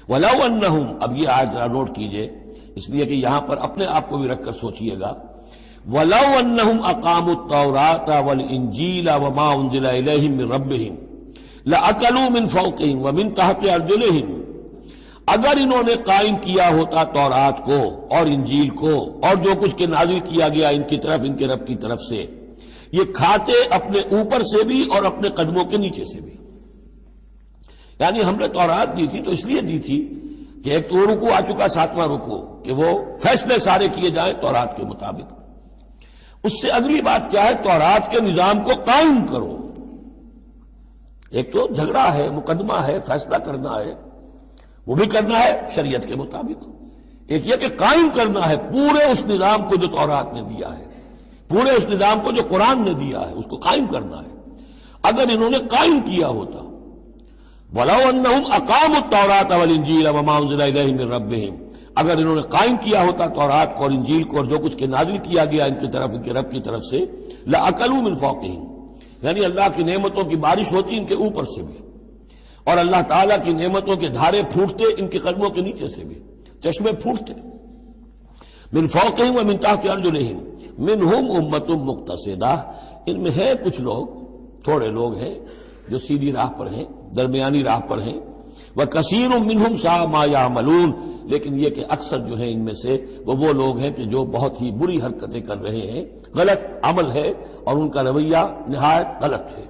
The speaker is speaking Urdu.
وَلَوْ أَنَّهُمْ، اب یہ آیت ذرا نوٹ کیجئے اس لیے کہ یہاں پر اپنے آپ کو بھی رکھ کر سوچئے گا. وَلَوْ أَنَّهُمْ أَقَامُوا التَّوْرَاةَ وَالْإِنْجِيلَ وَمَا أُنزِلَ إِلَيْهِمْ مِنْ رَبِّهِمْ لَأَكَلُوا مِنْ فَوْقِهِمْ وَمِنْ تَحْتِ أَرْجُلِهِمْ، اگر انہوں نے قائم کیا ہوتا تورات کو اور انجیل کو اور جو کچھ کے نازل کیا گیا ان کی طرف، ان کے رب کی طرف سے، یہ کھاتے اپنے اوپر سے بھی اور اپنے قدموں کے نیچے سے بھی. یعنی ہم نے تورات دی تھی تو اس لیے دی تھی کہ ایک تو رکوع آ چکا 7واں رکوع کہ وہ فیصلے سارے کیے جائیں تورات کے مطابق. اس سے اگلی بات کیا ہے؟ تورات کے نظام کو قائم کرو. ایک تو جھگڑا ہے، مقدمہ ہے، فیصلہ کرنا ہے، وہ بھی کرنا ہے شریعت کے مطابق. ایک یہ کہ قائم کرنا ہے پورے اس نظام کو جو تورات نے دیا ہے، پورے اس نظام کو جو قرآن نے دیا ہے، اس کو قائم کرنا ہے. اگر انہوں نے قائم کیا ہوتا، وَلَوْ أَنَّهُمْ أَقَامُوا التَّوْرَاةَ وَالْإِنْجِيلَ وَمَا أُنزِلَ إِلَيْهِمْ مِنْ رَبِّهِمْ، اگر انہوں نے قائم کیا ہوتا تورات کو اور انجیل کو اور جو کچھ کے نازل کیا گیا ان کی طرف، ان کے رب کی طرف سے، لَأَكَلُوا مِنْ فَوْقِهِمْ، یعنی اللہ کی نعمتوں کی بارش ہوتی ان کے اوپر سے بھی، اور اللہ تعالیٰ کی نعمتوں کے دھارے پھوٹتے ان کے قدموں کے نیچے سے بھی، چشمے پھوٹتے. مِنْ فَوْقِهِمْ وَمِنْ تَحْتِ أَرْجُلِهِمْ مِنْهُمْ أُمَّةٌ مُقْتَصِدَةٌ، ان میں ہے کچھ لوگ، تھوڑے لوگ ہیں جو سیدھی راہ پر ہیں، درمیانی راہ پر ہیں. وَكَثِيرٌ مِّنْهُمْ سَاءَ مَا يَعْمَلُونَ، لیکن یہ کہ اکثر جو ہیں ان میں سے وہ لوگ ہیں کہ جو بہت ہی بری حرکتیں کر رہے ہیں، غلط عمل ہے اور ان کا رویہ نہایت غلط ہے.